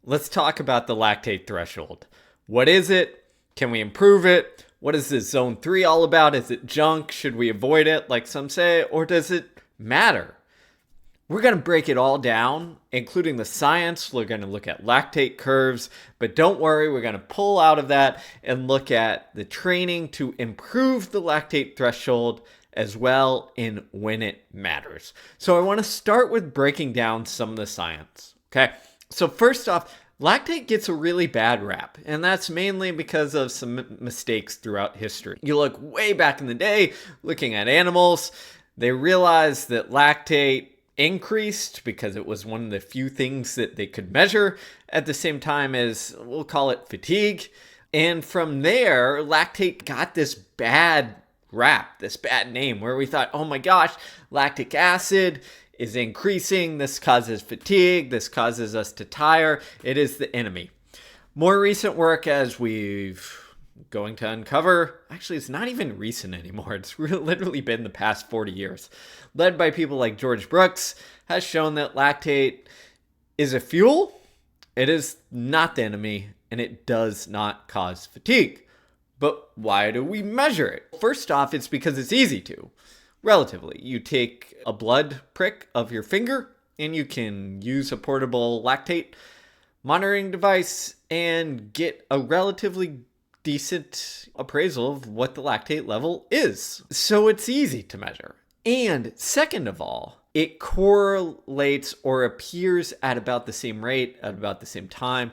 let's talk about the lactate threshold. What is it? Can we improve it? What is this zone 3 all about? Is it junk? Should we avoid it, like some say? Or does it matter? We're going to break it all down, including the science. We're going to look at lactate curves, but don't worry, we're going to pull out of that and look at the training to improve the lactate threshold as well in when it matters. So I want to start with breaking down some of the science. Okay, so first off, lactate gets a really bad rap, and that's mainly because of some mistakes throughout history. You look way back in the day, looking at animals, they realized that lactate increased because it was one of the few things that they could measure at the same time as, we'll call it, fatigue. And from there, lactate got this bad rap, this bad name, where we thought, oh my gosh, lactic acid is increasing, this causes fatigue, this causes us to tire, it is the enemy. More recent work, as we've going to uncover, actually it's not even recent anymore, it's literally been the past 40 years, led by people like George Brooks, has shown that lactate is a fuel, it is not the enemy, and it does not cause fatigue. But why do we measure it? First off, it's because it's easy to. Relatively, you take a blood prick of your finger and you can use a portable lactate monitoring device and get a relatively decent appraisal of what the lactate level is. So it's easy to measure. And second of all, it correlates or appears at about the same rate, at about the same time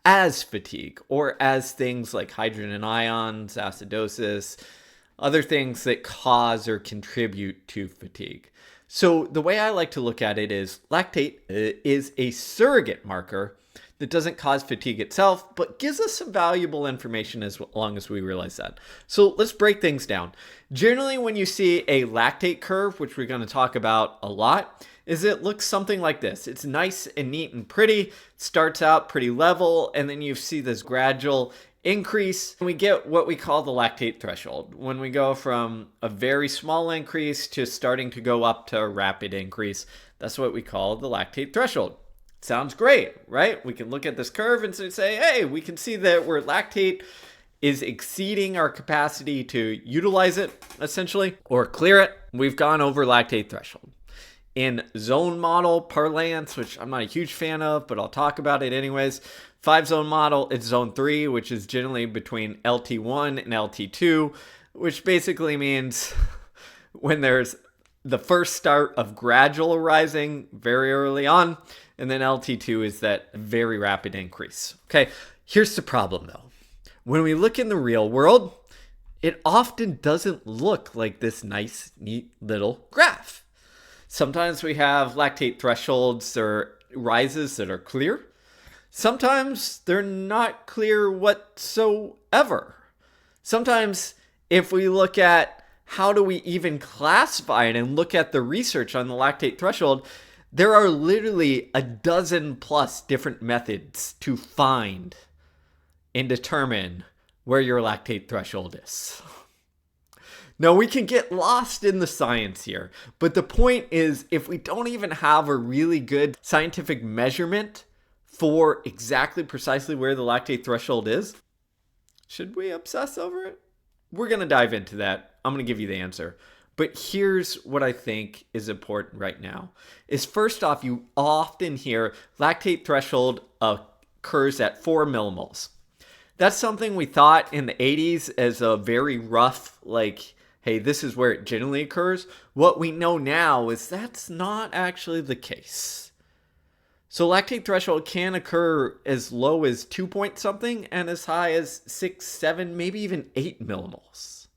as fatigue, or as things like hydrogen ions, acidosis, other things that cause or contribute to fatigue. So the way I like to look at it is lactate is a surrogate marker that doesn't cause fatigue itself, but gives us some valuable information as long as we realize that. So let's break things down. Generally, when you see a lactate curve, which we're going to talk about a lot, is it looks something like this. It's nice and neat and pretty. It starts out pretty level, and then you see this gradual increase. And we get what we call the lactate threshold. When we go from a very small increase to starting to go up to a rapid increase, that's what we call the lactate threshold. Sounds great, right? We can look at this curve and say, hey, we can see that where lactate is exceeding our capacity to utilize it, essentially, or clear it. We've gone over lactate threshold. In zone model parlance, which I'm not a huge fan of, but I'll talk about it anyways, 5-zone model, it's zone 3, which is generally between LT1 and LT2, which basically means when there's the first start of gradual rising very early on, and then LT2 is that very rapid increase. Okay, here's the problem though. When we look in the real world, it often doesn't look like this nice, neat little graph. Sometimes we have lactate thresholds or rises that are clear. Sometimes they're not clear whatsoever. Sometimes if we look at how do we even classify it and look at the research on the lactate threshold, there are literally a dozen plus different methods to find and determine where your lactate threshold is. Now, we can get lost in the science here, but the point is, if we don't even have a really good scientific measurement for exactly precisely where the lactate threshold is, should we obsess over it? We're going to dive into that. I'm going to give you the answer. But here's what I think is important right now. Is first off, you often hear lactate threshold occurs at 4 millimoles. That's something we thought in the 80s as a very rough, like, hey, this is where it generally occurs. What we know now is that's not actually the case. So lactate threshold can occur as low as 2 point something and as high as 6, 7, maybe even 8 millimoles.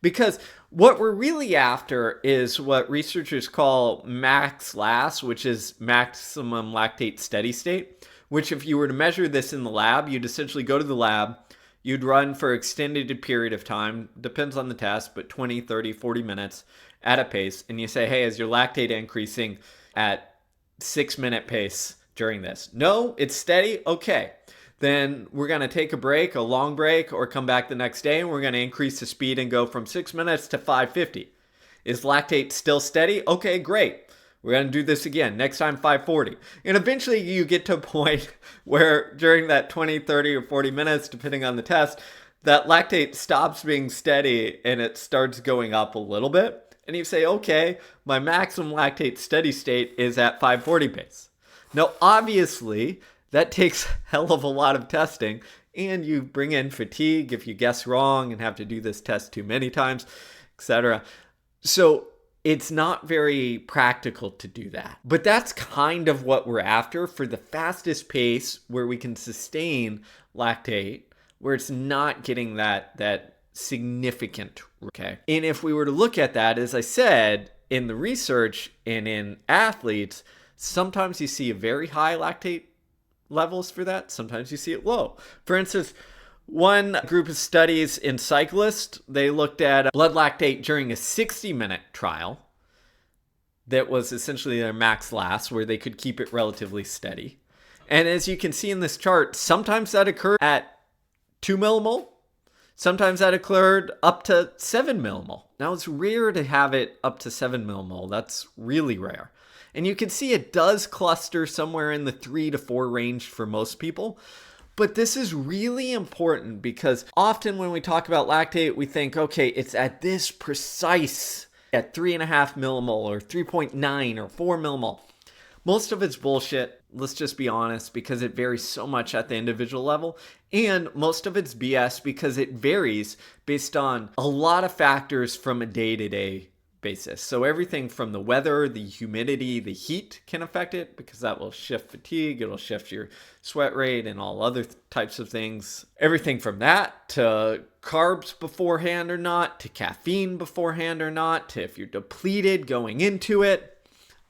Because what we're really after is what researchers call max LAS, which is maximum lactate steady state, which if you were to measure this in the lab, you'd essentially go to the lab, you'd run for an extended period of time, depends on the test, but 20, 30, 40 minutes at a pace, and you say, hey, is your lactate increasing at 6-minute pace during this? No, it's steady? Okay. Then we're going to take a break, a long break, or come back the next day, and we're going to increase the speed and go from 6 minutes to 550. Is lactate still steady? Okay, great. We're going to do this again. Next time, 540. And eventually you get to a point where during that 20, 30, or 40 minutes, depending on the test, that lactate stops being steady and it starts going up a little bit. And you say, okay, my maximum lactate steady state is at 540 pace. Now, obviously, that takes a hell of a lot of testing, and you bring in fatigue if you guess wrong and have to do this test too many times, etc. So it's not very practical to do that. But that's kind of what we're after for the fastest pace where we can sustain lactate, where it's not getting that significant, okay? And if we were to look at that, as I said, in the research and in athletes, sometimes you see a very high lactate levels for that. Sometimes you see it low. For instance, one group of studies in cyclists, they looked at blood lactate during a 60-minute trial that was essentially their max last, where they could keep it relatively steady. And as you can see in this chart, sometimes that occurred at 2 millimole. Sometimes that occurred up to 7 millimole. Now, it's rare to have it up to 7 millimole. That's really rare. And you can see it does cluster somewhere in the 3 to 4 range for most people. But this is really important because often when we talk about lactate, we think, okay, it's at this precise, at 3.5 millimole or 3.9 or 4 millimole. Most of it's bullshit, let's just be honest, because it varies so much at the individual level. And most of it's BS because it varies based on a lot of factors from a day-to-day basis. So everything from the weather, the humidity, the heat can affect it because that will shift fatigue, it'll shift your sweat rate and all other types of things. Everything from that to carbs beforehand or not, to caffeine beforehand or not, to if you're depleted going into it.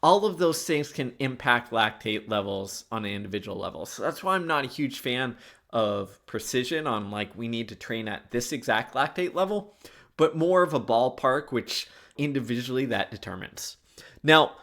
All of those things can impact lactate levels on an individual level. So that's why I'm not a huge fan of precision on like we need to train at this exact lactate level, but more of a ballpark, which individually that determines. Now,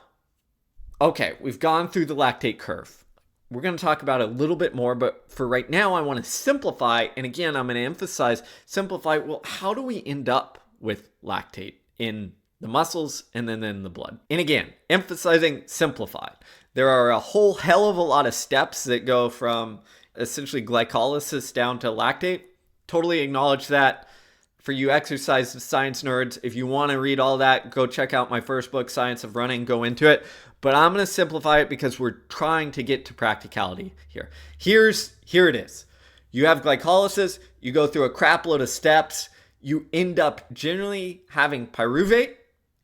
okay, we've gone through the lactate curve. We're going to talk about it a little bit more, but for right now, I want to simplify. And again, I'm going to emphasize simplify. Well, how do we end up with lactate in the muscles and then in the blood? And again, emphasizing simplified. There are a whole hell of a lot of steps that go from essentially glycolysis down to lactate. Totally acknowledge that. For you exercise science nerds, if you want to read all that, go check out my first book, Science of Running, go into it. But I'm going to simplify it because we're trying to get to practicality here. Here it is. You have glycolysis, you go through a crap load of steps, you end up generally having pyruvate.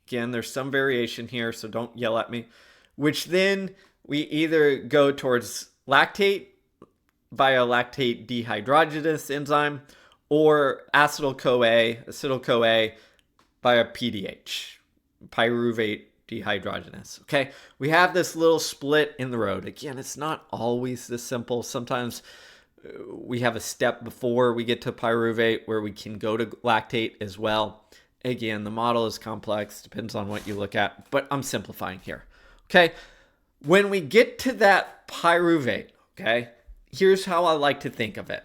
Again, there's some variation here, so don't yell at me. Which then we either go towards lactate via lactate dehydrogenase enzyme, or acetyl-CoA via PDH, pyruvate dehydrogenase. Okay, we have this little split in the road. Again, it's not always this simple. Sometimes we have a step before we get to pyruvate where we can go to lactate as well. Again, the model is complex, depends on what you look at, but I'm simplifying here. Okay, when we get to that pyruvate, okay, here's how I like to think of it.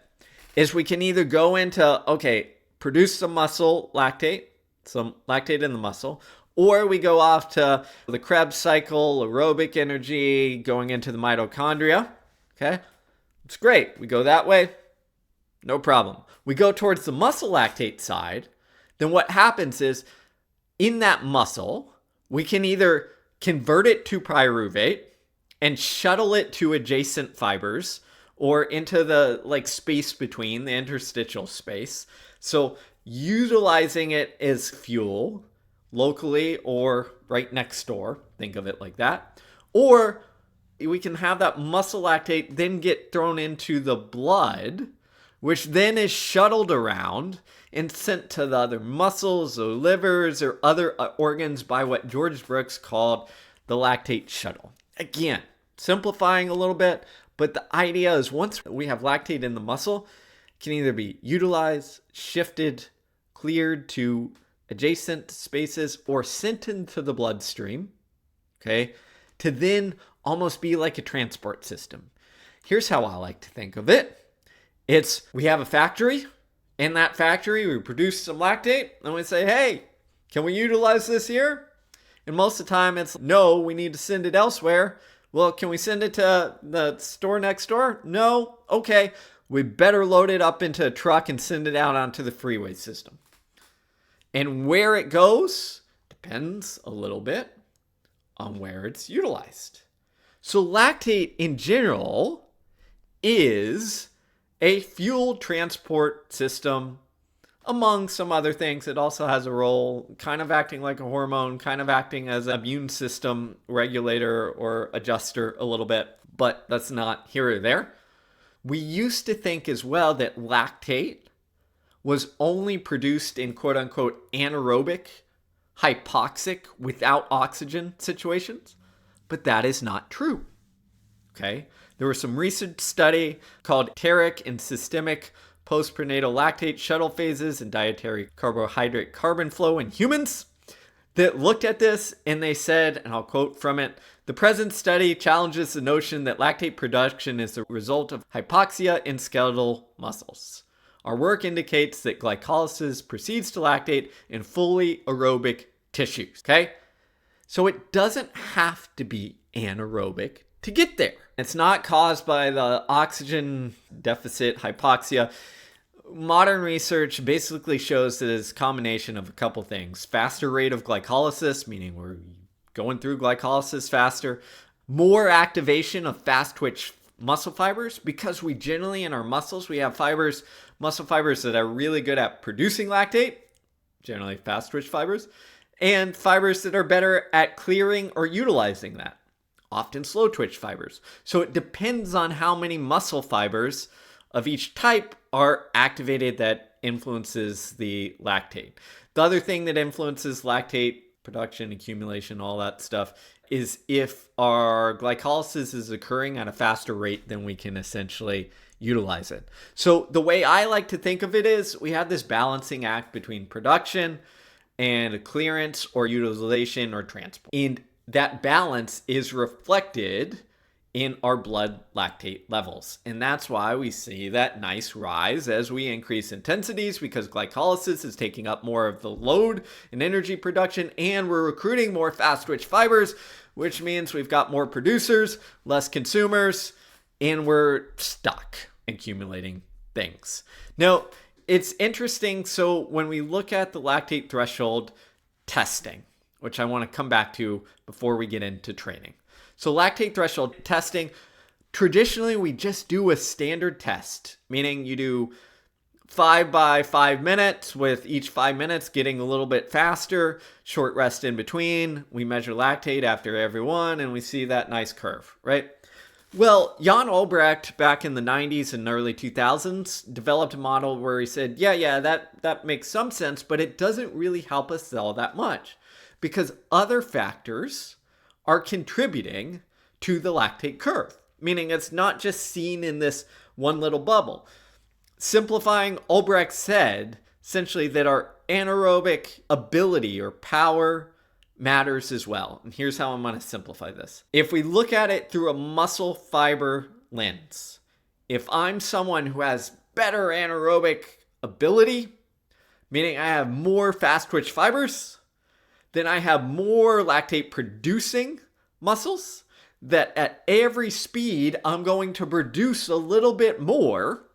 Is we can either go into, okay, produce some muscle lactate, some lactate in the muscle, or we go off to the Krebs cycle, aerobic energy, going into the mitochondria, okay? It's great. We go that way, no problem. We go towards the muscle lactate side, then what happens is in that muscle, we can either convert it to pyruvate and shuttle it to adjacent fibers, or into the space between, the interstitial space. So utilizing it as fuel locally or right next door, think of it like that. Or we can have that muscle lactate then get thrown into the blood, which then is shuttled around and sent to the other muscles or livers or other organs by what George Brooks called the lactate shuttle. Again, simplifying a little bit, but the idea is once we have lactate in the muscle, it can either be utilized, shifted, cleared to adjacent spaces, or sent into the bloodstream, okay, to then almost be like a transport system. Here's how I like to think of it. It's we have a factory. In that factory, we produce some lactate, and we say, hey, can we utilize this here? And most of the time it's, no, we need to send it elsewhere. Well, can we send it to the store next door? No. Okay. We better load it up into a truck and send it out onto the freeway system. And where it goes depends a little bit on where it's utilized. So lactate in general is a fuel transport system. Among some other things, it also has a role kind of acting like a hormone, kind of acting as an immune system regulator or adjuster a little bit, but that's not here or there. We used to think as well that lactate was only produced in quote unquote anaerobic, hypoxic, without oxygen situations, but that is not true. Okay? There was some recent study called enteric and systemic postprandial lactate shuttle phases and dietary carbohydrate carbon flow in humans that looked at this, and they said, and I'll quote from it, the present study challenges the notion that lactate production is the result of hypoxia in skeletal muscles. Our work indicates that glycolysis proceeds to lactate in fully aerobic tissues. Okay? So it doesn't have to be anaerobic to get there. It's not caused by the oxygen deficit, hypoxia. Modern research basically shows that it's a combination of a couple things. Faster rate of glycolysis, meaning we're going through glycolysis faster. More activation of fast twitch muscle fibers, because we generally in our muscles, we have muscle fibers that are really good at producing lactate, generally fast twitch fibers, and fibers that are better at clearing or utilizing that, often slow twitch fibers. So it depends on how many muscle fibers of each type are activated that influences the lactate. The other thing that influences lactate production, accumulation, all that stuff is if our glycolysis is occurring at a faster rate than we can essentially utilize it. So the way I like to think of it is we have this balancing act between production and clearance or utilization or transport. And that balance is reflected in our blood lactate levels. And that's why we see that nice rise as we increase intensities, because glycolysis is taking up more of the load in energy production, and we're recruiting more fast twitch fibers, which means we've got more producers, less consumers, and we're stuck accumulating things. Now, it's interesting. So when we look at the lactate threshold testing, which I want to come back to before we get into training. So lactate threshold testing, traditionally we just do a standard test, meaning you do 5 by 5 minutes, with each 5 minutes getting a little bit faster, short rest in between. We measure lactate after every one, and we see that nice curve, right? Well, Jan Albrecht back in the 90s and early 2000s developed a model where he said, yeah, that makes some sense, but it doesn't really help us all that much, because other factors are contributing to the lactate curve, meaning it's not just seen in this one little bubble. Simplifying, Albrecht said essentially that our anaerobic ability or power matters as well. And here's how I'm going to simplify this. If we look at it through a muscle fiber lens, if I'm someone who has better anaerobic ability, meaning I have more fast twitch fibers, then I have more lactate producing muscles, that at every speed I'm going to produce a little bit more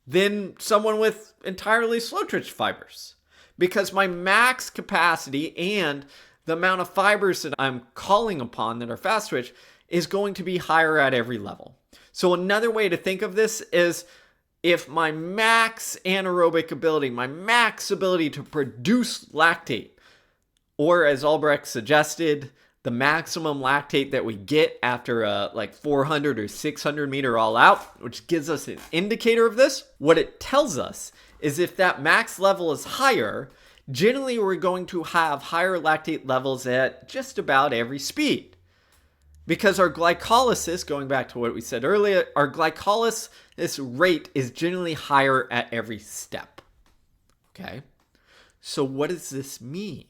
than someone with entirely slow twitch fibers, because my max capacity and the amount of fibers that I'm calling upon that are fast twitch is going to be higher at every level. So another way to think of this is, if my max anaerobic ability, my max ability to produce lactate, or as Albrecht suggested, the maximum lactate that we get after a 400 or 600 meter all out, which gives us an indicator of this. What it tells us is if that max level is higher, generally we're going to have higher lactate levels at just about every speed. Because our glycolysis, going back to what we said earlier, our glycolysis rate is generally higher at every step. Okay? So what does this mean?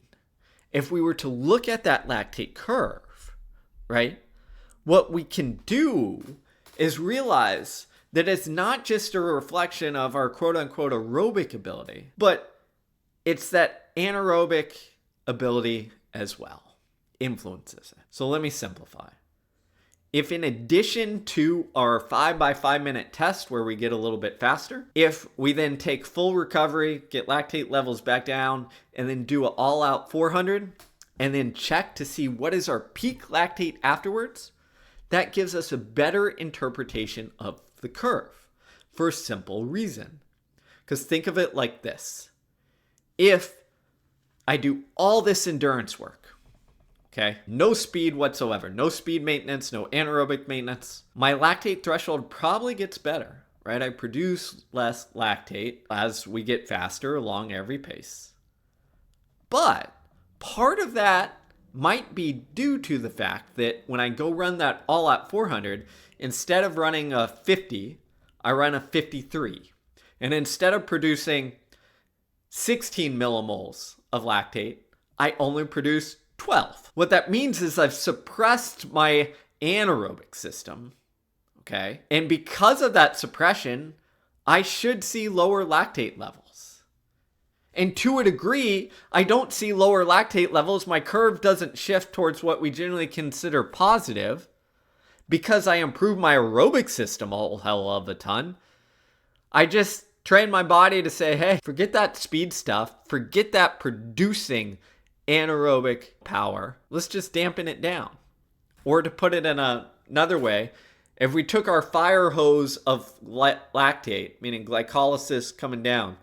If we were to look at that lactate curve, right, what we can do is realize that it's not just a reflection of our quote-unquote aerobic ability, but it's that anaerobic ability as well. influences it. So let me simplify. If in addition to our 5 by 5 minute test where we get a little bit faster, if we then take full recovery, get lactate levels back down, and then do an all out 400, and then check to see what is our peak lactate afterwards, that gives us a better interpretation of the curve for a simple reason. Because think of it like this. If I do all this endurance work, okay, no speed whatsoever, no speed maintenance, no anaerobic maintenance, my lactate threshold probably gets better, right? I produce less lactate as we get faster along every pace. But part of that might be due to the fact that when I go run that all out 400, instead of running a 50, I run a 53. And instead of producing 16 millimoles of lactate, I only produce 12. What that means is I've suppressed my anaerobic system, okay? And because of that suppression, I should see lower lactate levels. And to a degree, I don't see lower lactate levels. My curve doesn't shift towards what we generally consider positive because I improve my aerobic system a whole hell of a ton. I just train my body to say, hey, forget that speed stuff. Forget that producing anaerobic power. Let's just dampen it down. Or to put it in another way, if we took our fire hose of lactate, meaning glycolysis coming down,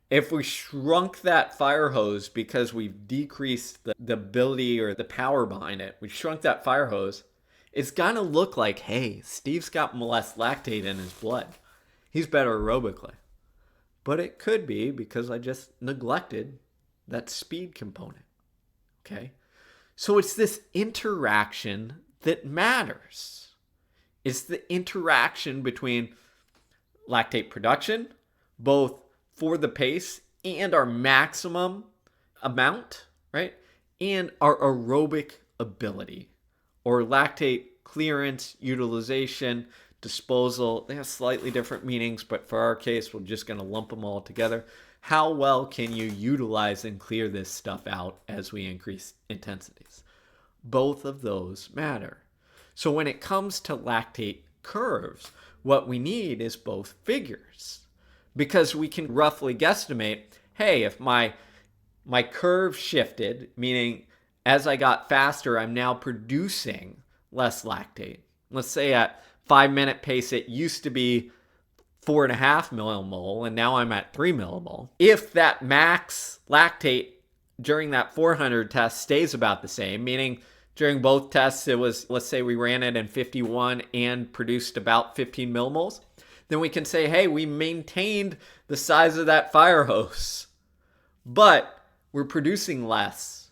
if we shrunk that fire hose because we've decreased the ability or the power behind it, we shrunk that fire hose, it's gonna look like, hey, Steve's got less lactate in his blood. He's better aerobically. But it could be because I just neglected that speed component. Okay? So it's this interaction that matters. It's the interaction between lactate production, both for the pace and our maximum amount, right? And our aerobic ability or lactate clearance, utilization, disposal. They have slightly different meanings, but for our case, we're just going to lump them all together. How well can you utilize and clear this stuff out as we increase intensities? Both of those matter. So when it comes to lactate curves, what we need is both figures. Because we can roughly guesstimate, hey, if my curve shifted, meaning as I got faster, I'm now producing less lactate. Let's say at 5 minute pace, it used to be 4.5 millimole, and now I'm at 3 millimole. If that max lactate during that 400 test stays about the same, meaning during both tests, it was, let's say we ran it in 51 and produced about 15 millimoles, then we can say, hey, we maintained the size of that fire hose, but we're producing less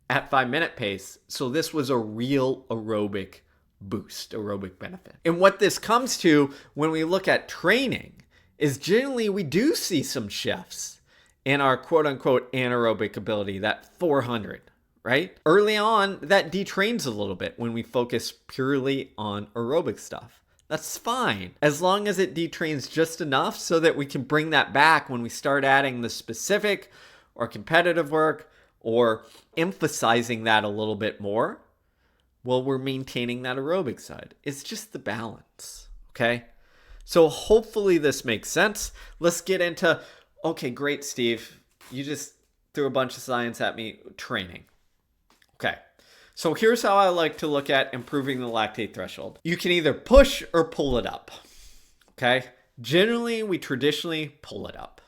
at 5 minute pace. So this was a real aerobic boost, aerobic benefit. And what this comes to when we look at training is generally we do see some shifts in our quote unquote anaerobic ability, that 400, right? Early on, that detrains a little bit when we focus purely on aerobic stuff. That's fine, as long as it detrains just enough so that we can bring that back when we start adding the specific or competitive work or emphasizing that a little bit more. Well, we're maintaining that aerobic side. It's just the balance, okay? So hopefully this makes sense. Let's get into, okay, great, Steve. You just threw a bunch of science at me. Training. Okay. So here's how I like to look at improving the lactate threshold. You can either push or pull it up, okay? Generally, we traditionally pull it up,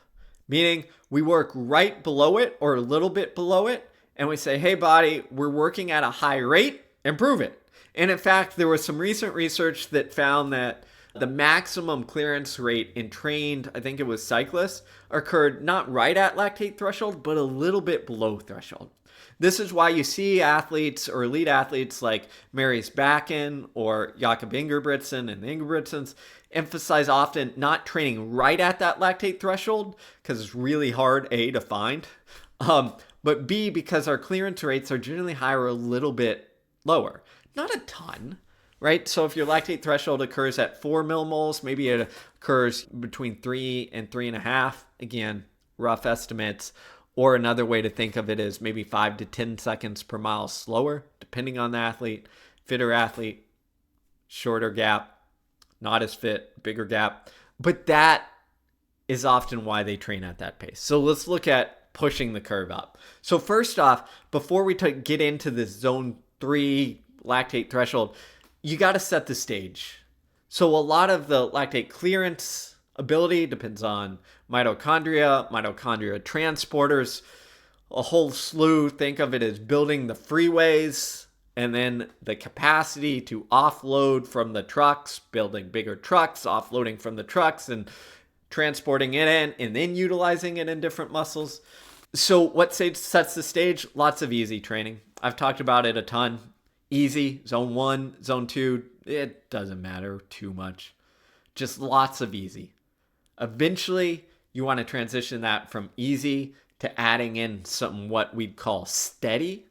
meaning we work right below it or a little bit below it, and we say, hey, body, we're working at a high rate, improve it. And in fact, there was some recent research that found that the maximum clearance rate in trained, I think it was cyclists, occurred not right at lactate threshold, but a little bit below threshold. This is why you see athletes or elite athletes like Marius Bakken or Jakob Ingebrigtsen and the Ingebrigtsens emphasize often not training right at that lactate threshold because it's really hard, A, to find, but B, because our clearance rates are generally higher a little bit lower. Not a ton, right? So if your lactate threshold occurs at 4 millimoles, maybe it occurs between 3 and 3.5. Again, rough estimates. Or another way to think of it is maybe 5 to 10 seconds per mile slower, depending on the athlete. Fitter athlete, shorter gap, not as fit, bigger gap. But that is often why they train at that pace. So let's look at pushing the curve up. So first off, before we get into this zone 3 lactate threshold, you got to set the stage. So a lot of the lactate clearance ability depends on mitochondria transporters, a whole slew. Think of it as building the freeways and then the capacity to offload from the trucks, building bigger trucks, offloading from the trucks and transporting it in and then utilizing it in different muscles. So what sets the stage? Lots of easy training. I've talked about it a ton. Easy, zone 1, zone 2, it doesn't matter too much. Just lots of easy. Eventually, you want to transition that from easy to adding in some what we'd call steady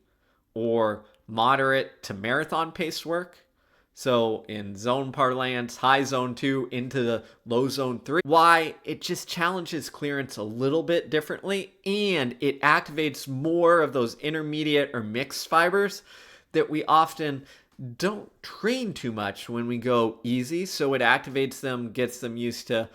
or moderate to marathon pace work. So in zone parlance, high zone 2 into the low zone 3. Why? It just challenges clearance a little bit differently, and it activates more of those intermediate or mixed fibers that we often don't train too much when we go easy. So it activates them, gets them used to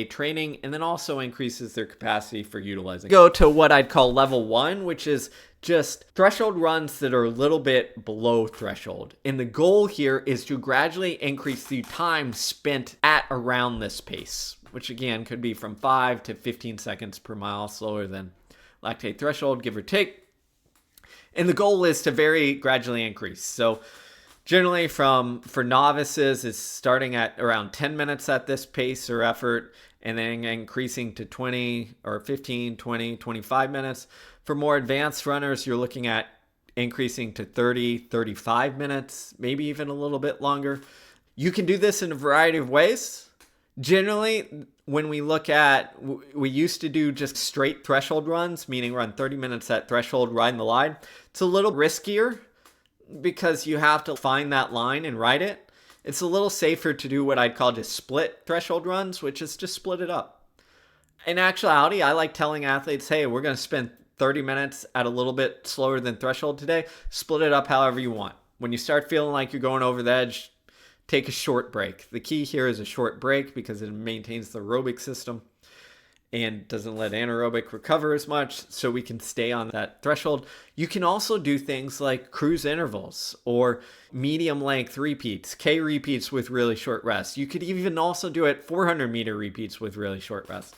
training, and then also increases their capacity for utilizing. Go to what I'd call level 1, which is just threshold runs that are a little bit below threshold. And the goal here is to gradually increase the time spent at around this pace, which again could be from 5 to 15 seconds per mile slower than lactate threshold, give or take. And the goal is to very gradually increase. So generally for novices, it's starting at around 10 minutes at this pace or effort, and then increasing to 20 or 15, 20, 25 minutes. For more advanced runners, you're looking at increasing to 30, 35 minutes, maybe even a little bit longer. You can do this in a variety of ways. Generally, when we used to do just straight threshold runs, meaning run 30 minutes at threshold, ride the line. It's a little riskier because you have to find that line and ride it. It's a little safer to do what I'd call just split threshold runs, which is just split it up. In actuality, I like telling athletes, hey, we're going to spend 30 minutes at a little bit slower than threshold today. Split it up however you want. When you start feeling like you're going over the edge, take a short break. The key here is a short break because it maintains the aerobic system and doesn't let anaerobic recover as much, so we can stay on that threshold. You can also do things like cruise intervals or medium length repeats, K repeats with really short rests. You could even also do it 400 meter repeats with really short rests.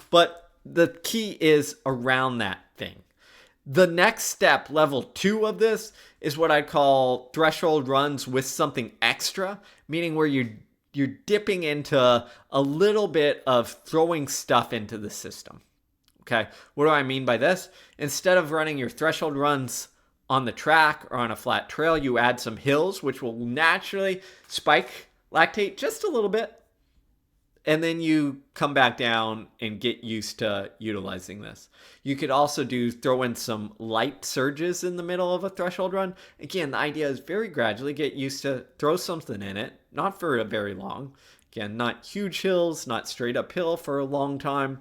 But the key is around that thing. The next step, level 2 of this, is what I call threshold runs with something extra, meaning where you're dipping into a little bit of throwing stuff into the system. Okay, what do I mean by this? Instead of running your threshold runs on the track or on a flat trail, you add some hills, which will naturally spike lactate just a little bit. And then you come back down and get used to utilizing this. You could also throw in some light surges in the middle of a threshold run. Again, the idea is very gradually get used to throw something in it, not for a very long. Again, not huge hills, not straight uphill for a long time,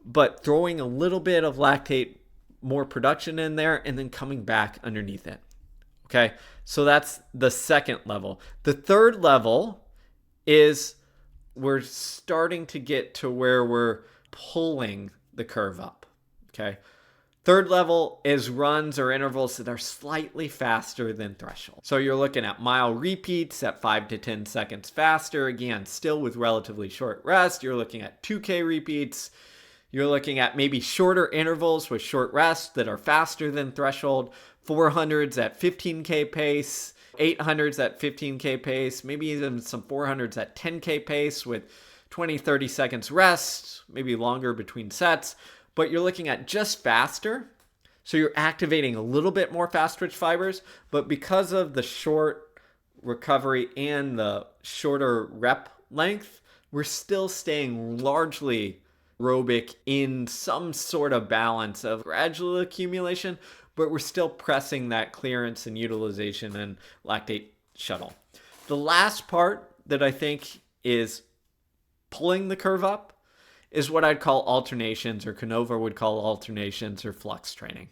but throwing a little bit of lactate, more production in there, and then coming back underneath it. Okay, so that's the second level. The third level is we're starting to get to where we're pulling the curve up. Okay. Third level is runs or intervals that are slightly faster than threshold. So you're looking at mile repeats at 5 to 10 seconds faster. Again, still with relatively short rest. You're looking at 2K repeats. You're looking at maybe shorter intervals with short rest that are faster than threshold. 400s at 15K pace. 800s at 15K pace, maybe even some 400s at 10K pace with 20, 30 seconds rest, maybe longer between sets, but you're looking at just faster. So you're activating a little bit more fast twitch fibers, but because of the short recovery and the shorter rep length, we're still staying largely aerobic in some sort of balance of gradual accumulation, but we're still pressing that clearance and utilization and lactate shuttle. The last part that I think is pulling the curve up is what I'd call alternations, or Canova would call alternations, or flux training,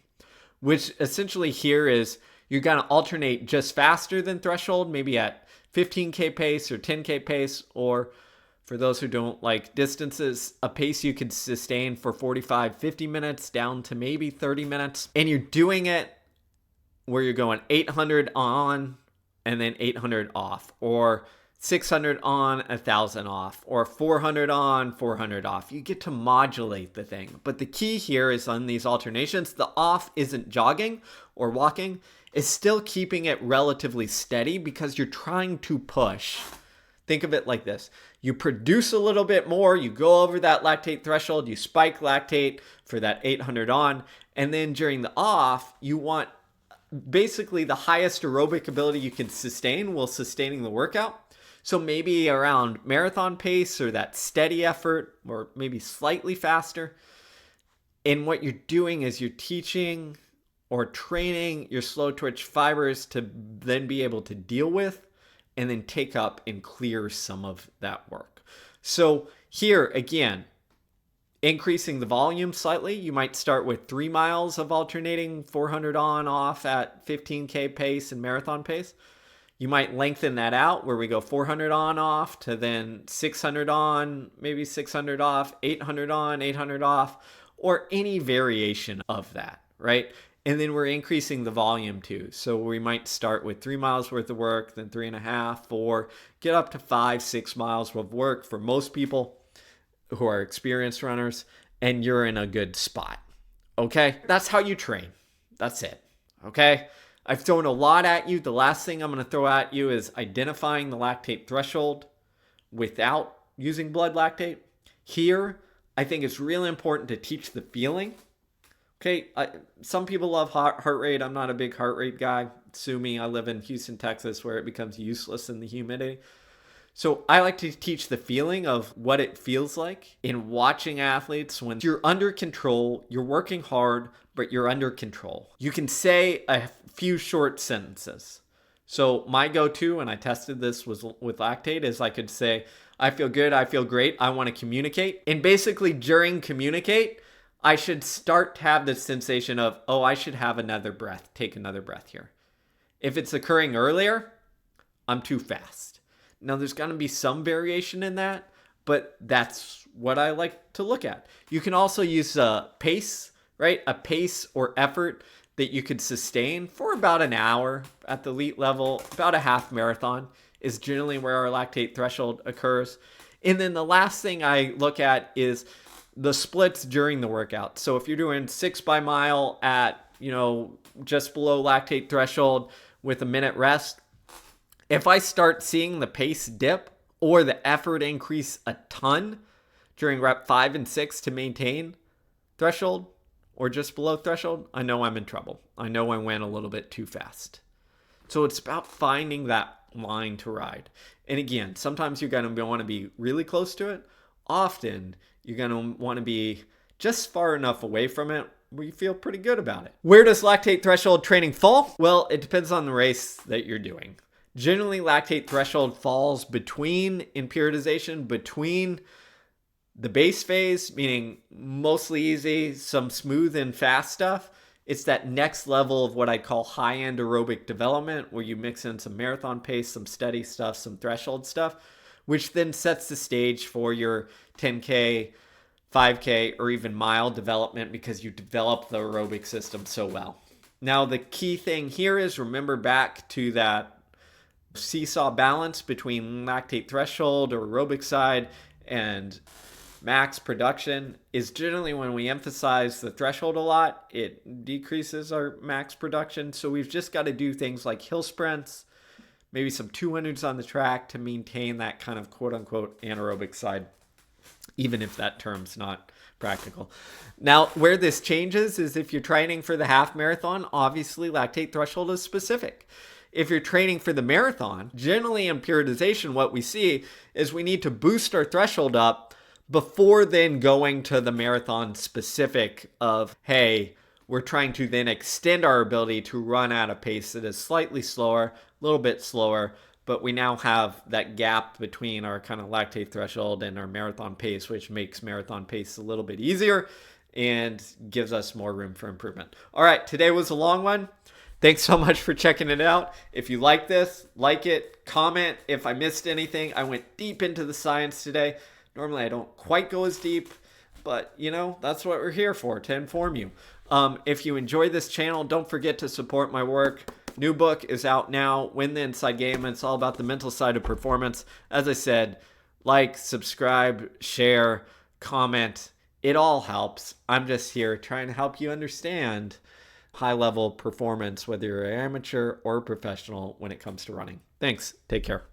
which essentially here is you're going to alternate just faster than threshold, maybe at 15K pace or 10K pace, or for those who don't like distances, a pace you could sustain for 45, 50 minutes down to maybe 30 minutes. And you're doing it where you're going 800 on and then 800 off, or 600 on, 1,000 off, or 400 on, 400 off. You get to modulate the thing. But the key here is on these alternations, the off isn't jogging or walking. It's still keeping it relatively steady because you're trying to push. Think of it like this. You produce a little bit more, you go over that lactate threshold, you spike lactate for that 800 on, and then during the off, you want basically the highest aerobic ability you can sustain while sustaining the workout. So maybe around marathon pace or that steady effort, or maybe slightly faster. And what you're doing is you're teaching or training your slow twitch fibers to then be able to deal with and then take up and clear some of that work. So here, again, increasing the volume slightly. You might start with 3 miles of alternating 400 on, off at 15K pace and marathon pace. You might lengthen that out where we go 400 on, off to then 600 on, maybe 600 off, 800 on, 800 off, or any variation of that, right? And then we're increasing the volume too. So we might start with 3 miles worth of work, then 3.5, 4, get up to 5, 6 miles worth of work for most people who are experienced runners, and you're in a good spot. Okay? That's how you train. That's it. Okay? I've thrown a lot at you. The last thing I'm going to throw at you is identifying the lactate threshold without using blood lactate. Here, I think it's really important to teach the feeling. Okay, some people love heart rate. I'm not a big heart rate guy. Sue me. I live in Houston, Texas, where it becomes useless in the humidity. So I like to teach the feeling of what it feels like in watching athletes when you're under control, you're working hard, but you're under control. You can say a few short sentences. So my go-to, and I tested this with lactate, is I could say, I feel good, I feel great, I want to communicate. And basically during communicate, I should start to have this sensation of, oh, I should have another breath, take another breath here. If it's occurring earlier, I'm too fast. Now, there's going to be some variation in that, but that's what I like to look at. You can also use a pace, right? A pace or effort that you could sustain for about an hour at the elite level. About a half marathon is generally where our lactate threshold occurs. And then the last thing I look at is the splits during the workout. So if you're doing 6 by mile at, just below lactate threshold with a minute rest, if I start seeing the pace dip or the effort increase a ton during rep 5 and 6 to maintain threshold or just below threshold, I know I'm in trouble. I know I went a little bit too fast. So it's about finding that line to ride. And again, sometimes you're going to want to be really close to it. Often you're going to want to be just far enough away from it where you feel pretty good about it. Where does lactate threshold training fall? Well, it depends on the race that you're doing. Generally, lactate threshold falls in periodization, between the base phase, meaning mostly easy, some smooth and fast stuff. It's that next level of what I call high-end aerobic development, where you mix in some marathon pace, some steady stuff, some threshold stuff, which then sets the stage for your 10K, 5K, or even mile development because you develop the aerobic system so well. Now, the key thing here is remember back to that seesaw balance between lactate threshold or aerobic side and max production is generally when we emphasize the threshold a lot, it decreases our max production. So we've just got to do things like hill sprints, maybe some 200s on the track to maintain that kind of quote unquote anaerobic side, even if that term's not practical. Now, where this changes is if you're training for the half marathon, obviously lactate threshold is specific. If you're training for the marathon, generally in periodization, what we see is we need to boost our threshold up before then going to the marathon specific of, hey, we're trying to then extend our ability to run at a pace that is slightly slower, a little bit slower, but we now have that gap between our kind of lactate threshold and our marathon pace, which makes marathon pace a little bit easier and gives us more room for improvement. All right, today was a long one. Thanks so much for checking it out. If you like this, like it, comment if I missed anything. I went deep into the science today. Normally I don't quite go as deep, but that's what we're here for, to inform you. If you enjoy this channel, don't forget to support my work. New book is out now, Win the Inside Game, and it's all about the mental side of performance. As I said, like, subscribe, share, comment. It all helps. I'm just here trying to help you understand high-level performance, whether you're an amateur or professional when it comes to running. Thanks. Take care.